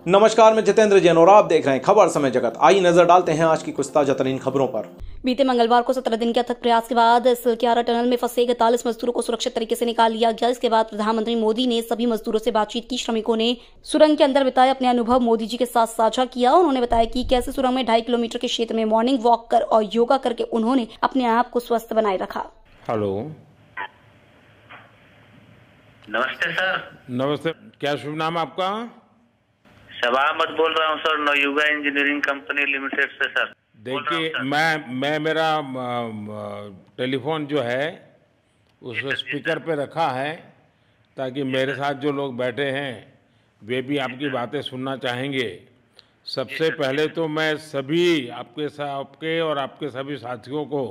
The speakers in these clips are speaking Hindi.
नमस्कार, मैं जितेंद्र जैन और आप देख रहे हैं खबर समय जगत। आइए नजर डालते हैं आज की कुछ ताजा तरीन खबरों पर। बीते मंगलवार को 17 दिन के अथक प्रयास के बाद सिलक्यारा टनल में फंसे 41 मजदूरों को सुरक्षित तरीके से निकाल लिया गया। इसके बाद प्रधानमंत्री मोदी ने सभी मजदूरों से बातचीत की। श्रमिकों ने सुरंग के अंदर बिताए अपने अनुभव मोदी जी के साथ साझा किया। उन्होंने बताया कि कैसे सुरंग में 2.5 किलोमीटर के क्षेत्र में मॉर्निंग वॉक कर और योगा करके उन्होंने अपने आप को स्वस्थ बनाए रखा। हेलो, नमस्ते सर। नमस्ते। क्या शुभ नाम आपका? शबा अहमद बोल रहा हूँ sir, Navayuga engineering company limited से सर। देखिए, मैं मेरा टेलीफोन जो है उस स्पीकर पे रखा है ताकि मेरे साथ जो लोग बैठे हैं वे भी आपकी बातें सुनना चाहेंगे। सबसे पहले तो मैं सभी आपके और आपके सभी साथियों को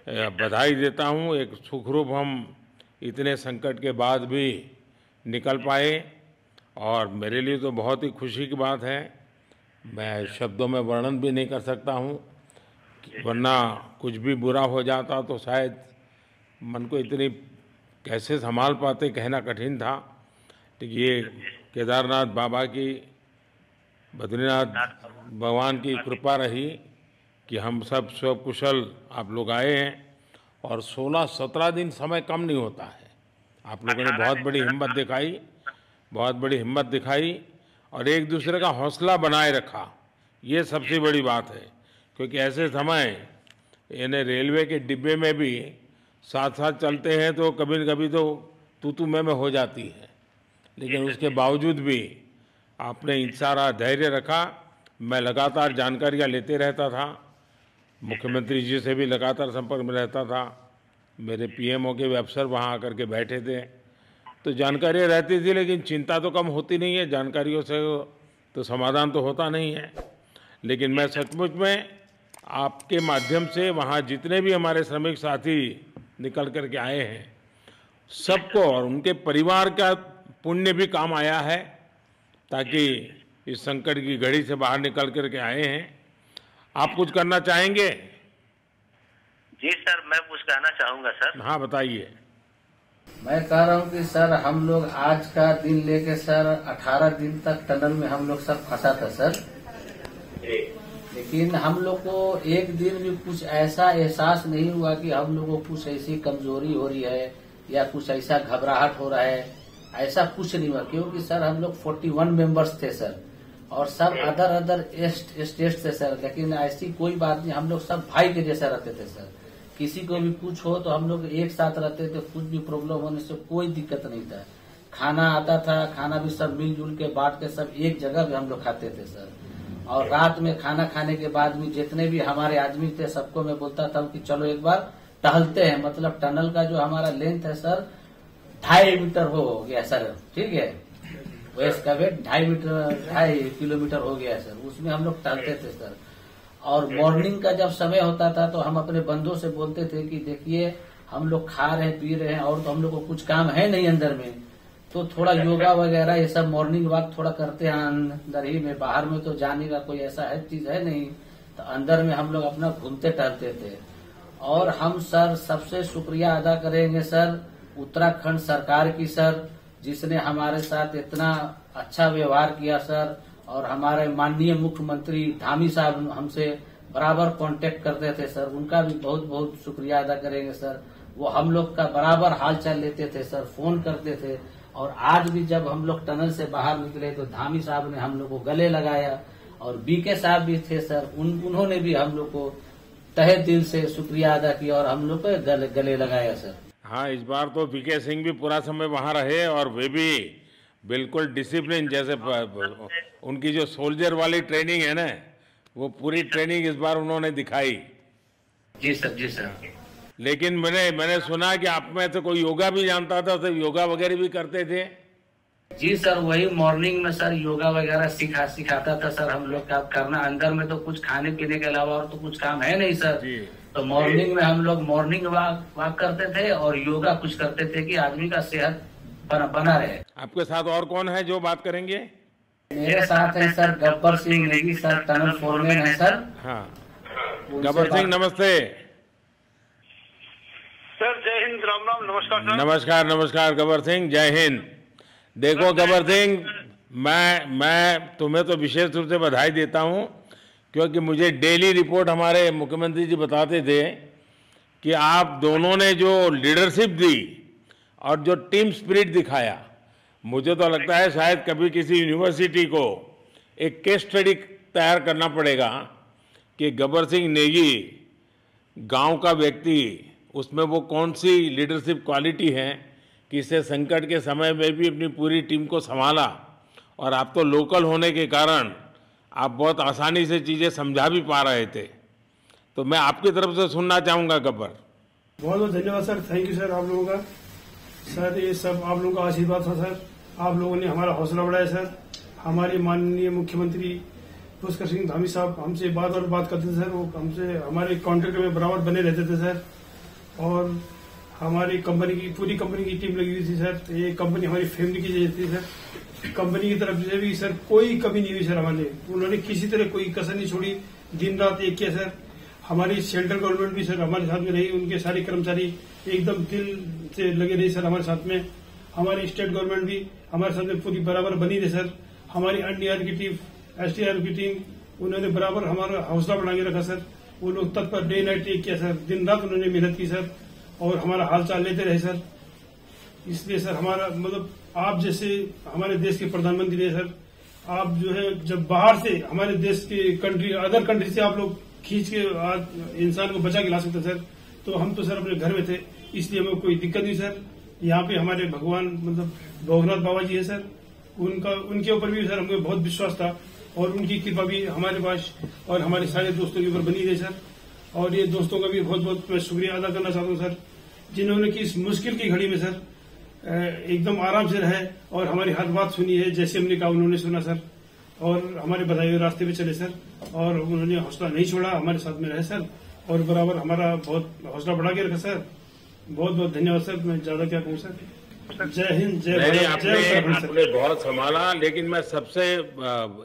बधाई देता हूँ। एक सुखरूप हम इतने संकट के बाद भी निकल पाए और मेरे लिए तो बहुत ही खुशी की बात है। मैं शब्दों में वर्णन भी नहीं कर सकता हूँ, वरना कुछ भी बुरा हो जाता तो शायद मन को इतनी कैसे संभाल पाते कहना कठिन था। तो ये केदारनाथ बाबा की, बद्रीनाथ भगवान की कृपा रही कि हम सब स्वकुशल आप लोग आए हैं और 16-17 दिन समय कम नहीं होता है। आप लोगों ने बहुत बड़ी हिम्मत दिखाई और एक दूसरे का हौसला बनाए रखा। ये सबसे बड़ी बात है, क्योंकि ऐसे समय यानी रेलवे के डिब्बे में भी साथ साथ चलते हैं तो कभी न कभी तो तू मैं हो जाती है, लेकिन उसके बावजूद भी आपने सारा धैर्य रखा। मैं लगातार जानकारियाँ लेते रहता था, मुख्यमंत्री जी से भी लगातार संपर्क में रहता था, मेरे पीएमओ के भी अफसर वहाँ आकर के बैठे थे तो जानकारियाँ रहती थी, लेकिन चिंता तो कम होती नहीं है। जानकारियों से तो समाधान तो होता नहीं है। लेकिन मैं सचमुच में आपके माध्यम से वहाँ जितने भी हमारे श्रमिक साथी निकल कर के आए हैं सबको और उनके परिवार का पुण्य भी काम आया है, ताकि इस संकट की घड़ी से बाहर निकल कर के आए हैं। आप कुछ करना चाहेंगे? जी सर, मैं कुछ कहना चाहूँगा सर। हाँ, बताइए। मैं कह रहा हूँ कि सर हम लोग आज का दिन लेके सर 18 दिन तक टनल में हम लोग सब फंसा था सर, लेकिन हम लोग को एक दिन भी कुछ ऐसा एहसास नहीं हुआ कि हम लोग को कुछ ऐसी कमजोरी हो रही है या कुछ ऐसा घबराहट हो रहा है। ऐसा कुछ नहीं हुआ, क्योंकि सर हम लोग 41 मेंबर्स थे सर और सब अदर स्टेट से सर, लेकिन ऐसी कोई बात नहीं। हम लोग सब भाई के जैसा रहते थे सर। किसी को भी कुछ हो तो हम लोग एक साथ रहते थे, कुछ भी प्रॉब्लम होने से कोई दिक्कत नहीं था। खाना आता था, खाना भी सब मिलजुल के बांट के सब एक जगह भी हम लोग खाते थे सर। और रात में खाना खाने के बाद भी जितने भी हमारे आदमी थे सबको मैं बोलता था कि चलो एक बार टहलते हैं। मतलब टनल का जो हमारा लेंथ है सर 2.5 मीटर हो गया सर, ठीक है, वेस्ट का वेट 2.5 किलोमीटर हो गया सर। उसमें हम लोग टहलते थे सर। और मॉर्निंग का जब समय होता था तो हम अपने बंदों से बोलते थे कि देखिए हम लोग खा रहे हैं पी रहे हैं और तो हम लोग को कुछ काम है नहीं अंदर में, तो थोड़ा योगा वगैरह ये सब मॉर्निंग वॉक थोड़ा करते हैं अंदर ही में। बाहर में तो जाने का कोई ऐसा है चीज है नहीं, तो अंदर में हम लोग अपना घूमते टहलते थे। और हम सर सबसे शुक्रिया अदा करेंगे सर उत्तराखंड सरकार की सर, जिसने हमारे साथ इतना अच्छा व्यवहार किया सर। और हमारे माननीय मुख्यमंत्री धामी साहब हमसे बराबर कांटेक्ट करते थे सर, उनका भी बहुत बहुत शुक्रिया अदा करेंगे सर। वो हम लोग का बराबर हाल चाल लेते थे सर, फोन करते थे। और आज भी जब हम लोग टनल से बाहर निकले तो धामी साहब ने हम लोग को गले लगाया और बीके साहब भी थे सर, उन्होंने भी हम लोग को तहे दिल से शुक्रिया अदा किया और हम लोग को गले लगाया सर। हाँ, इस बार तो बीके सिंह भी पूरा समय वहाँ रहे और वे भी बिल्कुल डिसिप्लिन, जैसे उनकी जो सोल्जर वाली ट्रेनिंग है ना, वो पूरी ट्रेनिंग इस बार उन्होंने दिखाई। जी सर, जी सर। लेकिन मैंने सुना कि आप में तो कोई योगा भी जानता था, तो योगा वगैरह भी करते थे? जी सर, वही मॉर्निंग में सर योगा वगैरह सिखाता था सर हम लोग का करना। अंदर में तो कुछ खाने पीने के अलावा और तो कुछ काम है नहीं सर जी। तो मॉर्निंग में हम लोग मॉर्निंग वॉक करते थे और योगा कुछ करते थे कि आदमी का सेहत बना रहे। आपके साथ और कौन है जो बात करेंगे? मेरे साथ है sir Gabbar Singh Negi sir, tunnel foreman है सर। हाँ, गब्बर सिंह नमस्ते सर। जय हिंद, राम राम, नमस्कार सर। नमस्कार गब्बर सिंह, जय हिंद। देखो गब्बर सिंह, मैं तुम्हें तो विशेष रूप से बधाई देता हूं, क्योंकि मुझे डेली रिपोर्ट हमारे मुख्यमंत्री जी बताते थे कि आप दोनों ने जो लीडरशिप दी और जो टीम स्पिरिट दिखाया, मुझे तो लगता है शायद कभी किसी यूनिवर्सिटी को एक केस स्टडी तैयार करना पड़ेगा कि गब्बर सिंह नेगी गांव का व्यक्ति, उसमें वो कौन सी लीडरशिप क्वालिटी है कि इससे संकट के समय में भी अपनी पूरी टीम को संभाला। और आप तो लोकल होने के कारण आप बहुत आसानी से चीज़ें समझा भी पा रहे थे। तो मैं आपकी तरफ से सुनना चाहूँगा गब्बर। बहुत बहुत धन्यवाद सर, थैंक यू सर आप लोगों का। सर ये सब आप लोगों का आशीर्वाद था सर, आप लोगों ने हमारा हौसला बढ़ाया सर। हमारे माननीय मुख्यमंत्री पुष्कर सिंह धामी साहब हमसे बात करते थे सर, वो हमसे हमारे कॉन्ट्रैक्ट में बराबर बने रहते थे सर। और हमारी कंपनी की पूरी कंपनी की टीम लगी हुई थी सर। तो ये कंपनी हमारी फैमिली की जैसी थी सर। कंपनी की तरफ से भी सर कोई कमी नहीं हुई सर हमारे, उन्होंने किसी तरह कोई कसर नहीं छोड़ी, दिन रात एक किया सर। हमारी सेंट्रल गवर्नमेंट भी सर हमारे साथ में रही, उनके सारे कर्मचारी एकदम दिल से लगे रहे सर हमारे साथ में। हमारी स्टेट गवर्नमेंट भी हमारे साथ में पूरी बराबर बनी रही सर। हमारी एनडीआर की टीम, एसडीआर की टीम, उन्होंने बराबर हमारा हौसला बढ़ा के रखा सर। वो लोग तत्पर डे नाइट एक किया सर, दिन रात उन्होंने मेहनत की सर और हमारा हाल चाल लेते रहे सर। इसलिए सर हमारा मतलब आप जैसे हमारे देश के प्रधानमंत्री रहे सर, आप जो है जब बाहर से हमारे देश के कंट्री अदर कंट्री से आप लोग खींच के इंसान को बचा के ला सकते सर, तो हम तो सर अपने घर में थे, इसलिए हमें कोई दिक्कत नहीं सर। यहाँ पे हमारे भगवान मतलब भोगनाथ बाबा जी है सर, उनके ऊपर भी सर हमें बहुत विश्वास था और उनकी कृपा भी हमारे पास और हमारे सारे दोस्तों के ऊपर बनी रही सर। और ये दोस्तों का भी बहुत बहुत मैं शुक्रिया अदा करना चाहता हूँ सर, जिन्होंने कि इस मुश्किल की घड़ी में सर एकदम आराम से रहे और हमारी हर बात सुनी है, जैसे हमने कहा उन्होंने सुना सर और हमारे बताए हुए रास्ते पे चले सर। और उन्होंने हौसला नहीं छोड़ा, हमारे साथ में रहे सर और बराबर हमारा बहुत हौसला बढ़ा के रखा सर। बहुत बहुत धन्यवाद सर, मैं ज्यादा क्या कहूँ सर। जय हिंद, जय भारत, जय उत्तराखंड आपने बहुत संभाला, लेकिन मैं सबसे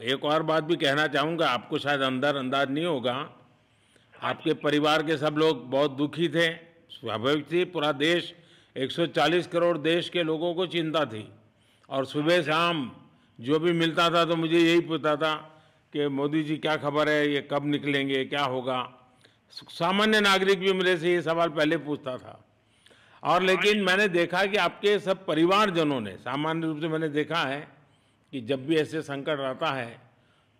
एक और बात भी कहना चाहूंगा, आपको शायद अंदाज नहीं होगा, आपके परिवार के सब लोग बहुत दुखी थे, स्वाभाविक थी। पूरा देश 140 करोड़ देश के लोगों को चिंता थी और सुबह शाम जो भी मिलता था तो मुझे यही पूछता था कि मोदी जी क्या खबर है, ये कब निकलेंगे, क्या होगा। सामान्य नागरिक भी मेरे से ये सवाल पहले पूछता था। और लेकिन मैंने देखा कि आपके सब परिवारजनों ने, सामान्य रूप से मैंने देखा है कि जब भी ऐसे संकट आता है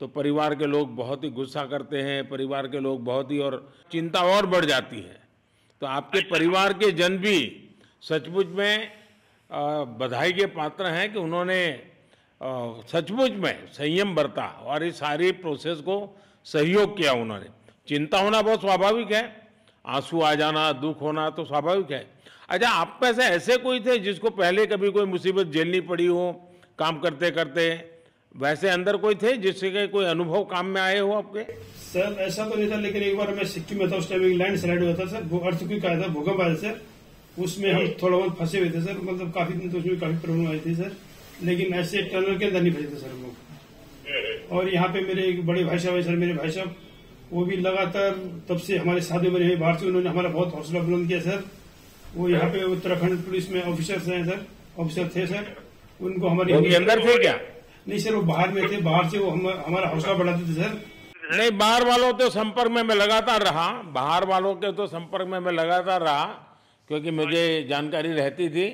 तो परिवार के लोग बहुत ही गुस्सा करते हैं, परिवार के लोग बहुत ही और चिंता और बढ़ जाती है। तो आपके परिवार के जन भी सचमुच में बधाई के पात्र हैं कि उन्होंने सचमुच में संयम बरता और इस सारी प्रोसेस को सहयोग किया उन्होंने। चिंता होना बहुत स्वाभाविक है, आंसू आ जाना, दुख होना तो स्वाभाविक है। अच्छा, आप में से ऐसे कोई थे जिसको पहले कभी कोई मुसीबत झेलनी पड़ी हो काम करते करते, वैसे अंदर कोई थे जिससे कोई अनुभव काम में आए हो आपके? सर ऐसा तो नहीं था, लेकिन एक बार मैं सिक्किम में था, उस टाइम लैंड स्लाइड हुआ था सर, वो अर्थक्वेक आया था, भूकंप आया सर, उसमें हम थोड़ा बहुत फंसे हुए थे सर, मतलब काफी दिन तो उसमें काफी प्रॉब्लम आई थी सर, लेकिन ऐसे टनल के अंदर नहीं फंसे थे सर हम लोग। और यहाँ पे मेरे एक बड़े भाई साहब है सर, मेरे भाई साहब वो भी लगातार तब से हमारे साथ में रहे बाहर से, उन्होंने हमारा बहुत हौसला बुलंद किया सर। वो यहाँ पे उत्तराखंड पुलिस में ऑफिसर्स हैं सर, ऑफिसर थे सर, उनको हमारे अंदर थे क्या? नहीं सर, वो बाहर में थे, बाहर से वो हमारा हौसला बढ़ाते थे सर। नहीं, बाहर वालों के संपर्क में मैं लगातार रहा, बाहर वालों के तो संपर्क में मैं लगातार रहा क्योंकि मुझे जानकारी रहती थी।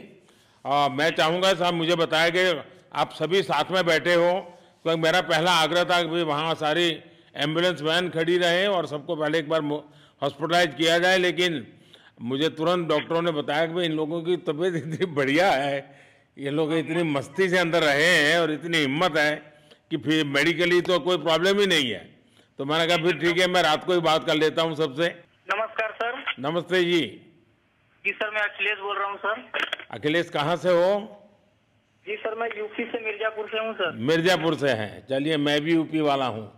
और मैं चाहूँगा साहब, मुझे बताया कि आप सभी साथ में बैठे हो, तो मेरा पहला आग्रह था कि वहाँ सारी एम्बुलेंस वैन खड़ी रहे और सबको पहले एक बार हॉस्पिटलाइज किया जाए। लेकिन मुझे तुरंत डॉक्टरों ने बताया कि भाई इन लोगों की तबीयत इतनी बढ़िया है, ये लोग इतनी मस्ती से अंदर रहे हैं और इतनी हिम्मत है कि फिर मेडिकली तो कोई प्रॉब्लम ही नहीं है। तो मैंने कहा फिर ठीक है, मैं रात को ही बात कर लेता हूँ सबसे। नमस्कार सर। नमस्ते जी। जी सर, मैं अखिलेश बोल रहा हूँ सर। अखिलेश कहाँ से हो? जी सर, मैं यूपी से मिर्जापुर से हूँ सर। मिर्जापुर से हैं, चलिए मैं भी यूपी वाला हूँ।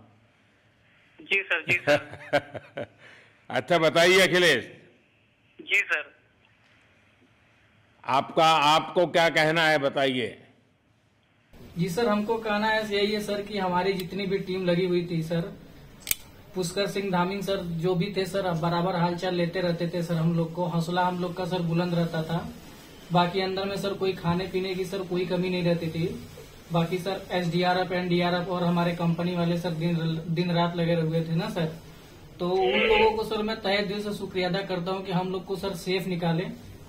जी सर, जी सर। अच्छा बताइए अखिलेश। जी सर। आपको क्या कहना है, बताइए। जी सर, हमको कहना है यही है सर कि हमारी जितनी भी टीम लगी हुई थी सर, पुष्कर सिंह धामी सर जो भी थे सर, बराबर हालचाल लेते रहते थे सर, हम लोग को हौसला हम लोग का सर बुलंद रहता था। बाकी अंदर में सर कोई खाने पीने की सर कोई कमी नहीं रहती थी। बाकी सर SDRF, NDRF और हमारे कंपनी वाले सर दिन रात लगे हुए थे ना सर। तो उन लोगों को सर मैं तहे दिल से शुक्रिया अदा करता हूं कि हम लोग को सर सेफ निकाले,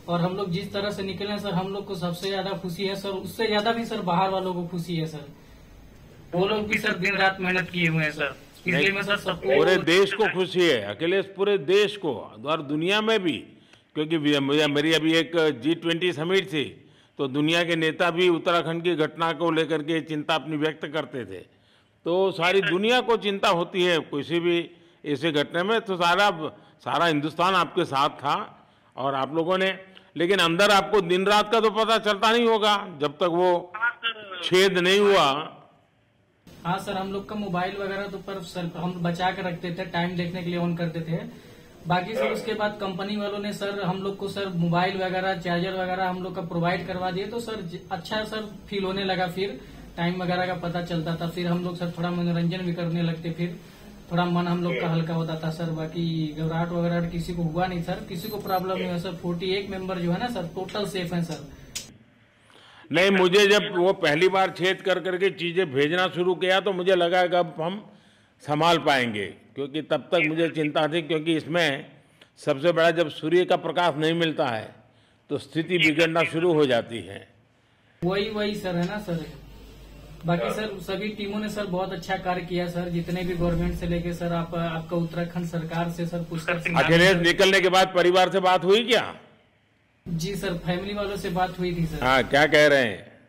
और हम लोग जिस तरह से निकले सर हम लोग को सबसे ज्यादा खुशी है सर। उससे ज्यादा भी सर बाहर वालों को खुशी है सर, वो लोग भी सर दिन रात मेहनत किए हुए हैं सर। इसलिए मैं सर सबको, पूरे देश को खुशी है अखिलेश, पूरे देश को और दुनिया में भी, क्योंकि मेरी अभी एक G20 समिट थी तो दुनिया के नेता भी उत्तराखंड की घटना को लेकर के चिंता अपनी व्यक्त करते थे। तो सारी दुनिया को चिंता होती है किसी भी ऐसे घटना में, तो सारा हिंदुस्तान आपके साथ था और आप लोगों ने, लेकिन अंदर आपको दिन रात का तो पता चलता नहीं होगा जब तक वो छेद नहीं हुआ। हाँ सर, हम लोग का मोबाइल वगैरह तो पर सर हम बचा के रखते थे, टाइम देखने के लिए ऑन करते थे। बाकी सर उसके बाद कंपनी वालों ने सर हम लोग को सर मोबाइल वगैरह, चार्जर वगैरह हम लोग का प्रोवाइड करवा दिए, तो सर अच्छा सर फील होने लगा। फिर टाइम वगैरह का पता चलता था, फिर हम लोग सर थोड़ा मनोरंजन भी करने लगते, फिर थोड़ा मन हम लोग का हल्का होता था सर। बाकी घबराहट वगैरह किसी को हुआ नहीं सर, किसी को प्रॉब्लम नहीं है सर। 41 मेंबर जो है ना सर टोटल सेफ हैं सर। नहीं, मुझे जब वो पहली बार छेद कर करके चीजें भेजना शुरू किया तो मुझे लगा कि अब हम संभाल पाएंगे, क्योंकि तब तक मुझे चिंता थी, क्योंकि इसमें सबसे बड़ा जब सूर्य का प्रकाश नहीं मिलता है तो स्थिति बिगड़ना शुरू हो जाती है। वही सर है ना सर। बाकी सर सभी टीमों ने सर बहुत अच्छा कार्य किया सर, जितने भी गवर्नमेंट से लेके सर आपका उत्तराखंड सरकार से सर पुष्कर। अखिलेश निकलने के बाद परिवार से बात हुई क्या? जी सर, फैमिली वालों से बात हुई थी सर। हाँ, क्या कह रहे हैं?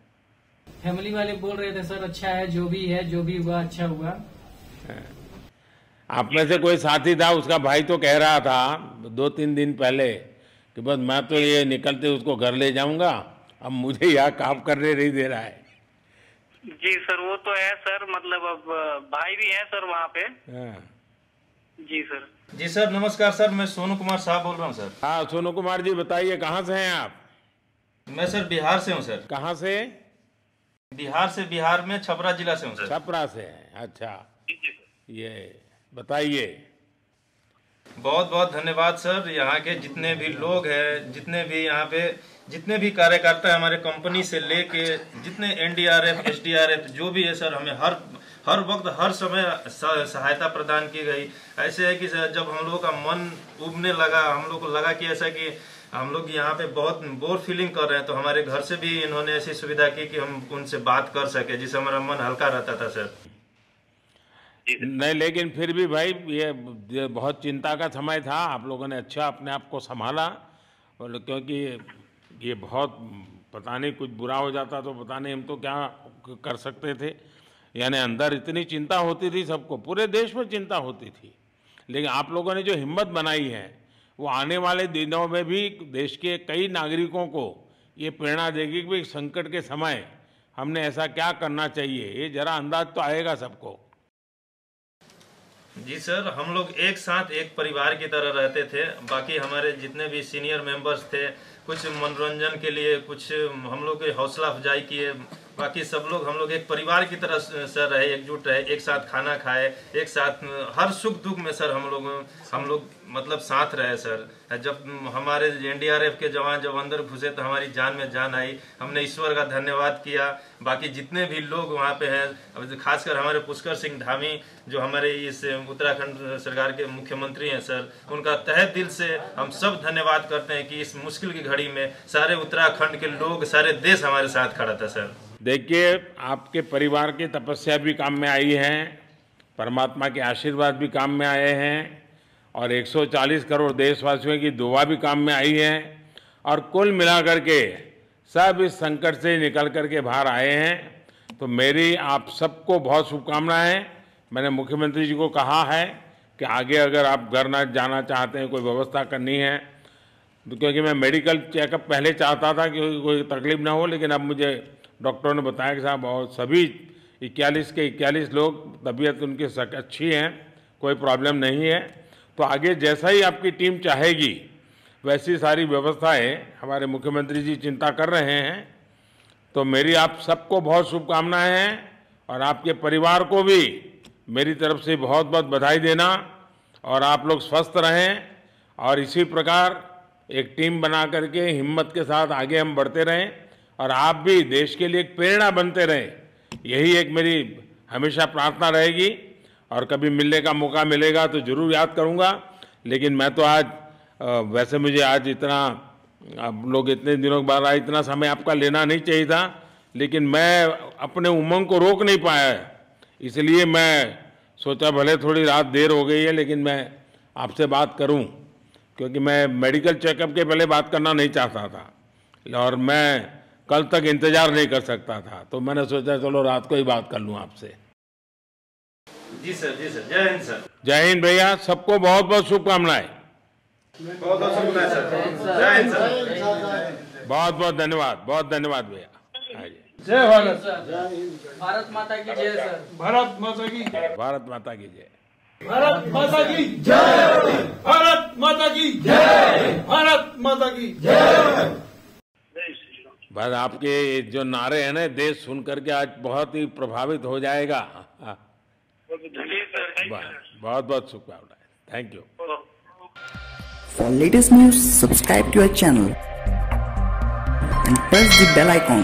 फैमिली वाले बोल रहे थे सर अच्छा है, जो भी हुआ अच्छा हुआ। आप में से कोई साथी था, उसका भाई तो कह रहा था 2-3 दिन पहले कि बस मैं तो ये निकलते उसको घर ले जाऊंगा, अब मुझे यहाँ काम करने नहीं दे रहा है। जी सर, वो तो है सर, मतलब अब भाई भी है सर वहाँ पे। जी सर। जी सर, नमस्कार सर, मैं सोनू कुमार साहब बोल रहा हूँ सर। हाँ सोनू कुमार जी, बताइए कहाँ से हैं आप? मैं सर बिहार से हूँ सर। कहाँ से? बिहार में छपरा जिला से हूँ सर। छपरा से हैं, अच्छा। ये बताइए। बहुत बहुत धन्यवाद सर। यहाँ के जितने भी लोग हैं, जितने भी यहाँ पे जितने भी कार्यकर्ता हमारे कंपनी से लेके जितने NDRF, SDRF जो भी है सर, हमें हर वक्त हर समय सहायता प्रदान की गई। ऐसे है कि सर जब हम लोगों का मन उबने लगा, हम लोग को लगा कि ऐसा कि हम लोग यहाँ पे बहुत बोर फीलिंग कर रहे हैं, तो हमारे घर से भी इन्होंने ऐसी सुविधा की कि हम उनसे बात कर सके, जिससे हमारा मन हल्का रहता था सर। नहीं, लेकिन फिर भी भाई ये बहुत चिंता का समय था, आप लोगों ने अच्छा अपने आप को संभाला, और क्योंकि ये बहुत पता नहीं कुछ बुरा हो जाता तो पता नहीं हम तो क्या कर सकते थे। यानी अंदर इतनी चिंता होती थी, सबको, पूरे देश में चिंता होती थी, लेकिन आप लोगों ने जो हिम्मत बनाई है वो आने वाले दिनों में भी देश के कई नागरिकों को ये प्रेरणा देगी कि संकट के समय हमने ऐसा क्या करना चाहिए। ये जरा अंदाज तो आएगा सबको। जी सर, हम लोग एक साथ एक परिवार की तरह रहते थे। बाकी हमारे जितने भी सीनियर मेंबर्स थे, कुछ मनोरंजन के लिए, कुछ हम लोग की हौसला अफजाई किए, बाकी सब लोग हम लोग एक परिवार की तरह सर रहे, एकजुट रहे, एक साथ खाना खाए, एक साथ हर सुख दुख में सर हम लोग मतलब साथ रहे सर। जब हमारे NDRF के जवान जब अंदर घुसे तो हमारी जान में जान आई, हमने ईश्वर का धन्यवाद किया। बाकी जितने भी लोग वहाँ पे हैं, खासकर हमारे पुष्कर सिंह धामी जो हमारे इस उत्तराखंड सरकार के मुख्यमंत्री हैं सर, उनका तहे दिल से हम सब धन्यवाद करते हैं कि इस मुश्किल की घड़ी में सारे उत्तराखंड के लोग, सारे देश हमारे साथ खड़ा था सर। देखिए, आपके परिवार की तपस्या भी काम में आई है, परमात्मा के आशीर्वाद भी काम में आए हैं, और 140 करोड़ देशवासियों की दुआ भी काम में आई है, और कुल मिलाकर के सब इस संकट से निकल करके बाहर आए हैं। तो मेरी आप सबको बहुत शुभकामनाएं। मैंने मुख्यमंत्री जी को कहा है कि आगे अगर आप घर ना जाना चाहते हैं, कोई व्यवस्था करनी है, तो क्योंकि मैं मेडिकल चेकअप पहले चाहता था कि कोई तकलीफ ना हो, लेकिन अब मुझे डॉक्टरों ने बताया कि साहब और सभी 41 के 41 लोग तबीयत उनकी अच्छी है, कोई प्रॉब्लम नहीं है। तो आगे जैसा ही आपकी टीम चाहेगी वैसी सारी व्यवस्थाएं हमारे मुख्यमंत्री जी चिंता कर रहे हैं। तो मेरी आप सबको बहुत शुभकामनाएं हैं, और आपके परिवार को भी मेरी तरफ से बहुत बहुत बधाई देना, और आप लोग स्वस्थ रहें, और इसी प्रकार एक टीम बना करके हिम्मत के साथ आगे हम बढ़ते रहें, और आप भी देश के लिए एक प्रेरणा बनते रहें यही एक मेरी हमेशा प्रार्थना रहेगी और कभी मिलने का मौका मिलेगा तो जरूर याद करूंगा। लेकिन मैं तो आज वैसे मुझे आज इतना आप लोग इतने दिनों के बाद आए, इतना समय आपका लेना नहीं चाहिए था, लेकिन मैं अपने उमंग को रोक नहीं पाया है, इसलिए मैं सोचा भले थोड़ी रात देर हो गई है लेकिन मैं आपसे बात करूं, क्योंकि मैं मेडिकल चेकअप के पहले बात करना नहीं चाहता था और मैं कल तक इंतजार नहीं कर सकता था, तो मैंने सोचा चलो रात को ही बात कर लूं आपसे। जी सर, जी सर, जय हिंद सर। जय हिंद भैया, सबको बहुत बहुत शुभकामनाएं। बहुत बहुत शुभकामनाएं सर। जय हिंद सर। बहुत बहुत धन्यवाद भैया। जय भारत। भारत माता की जय सर। भारत माता की जय। भारत माता की जय। भारत माता की जय। भारत माता की जय। भारत माता की जय। बस आपके जो नारे हैं ना, देश सुन करके आज बहुत ही प्रभावित हो जाएगा। बहुत बहुत शुभकामनाएं। Thank you. For latest news, subscribe to our channel and press the bell icon.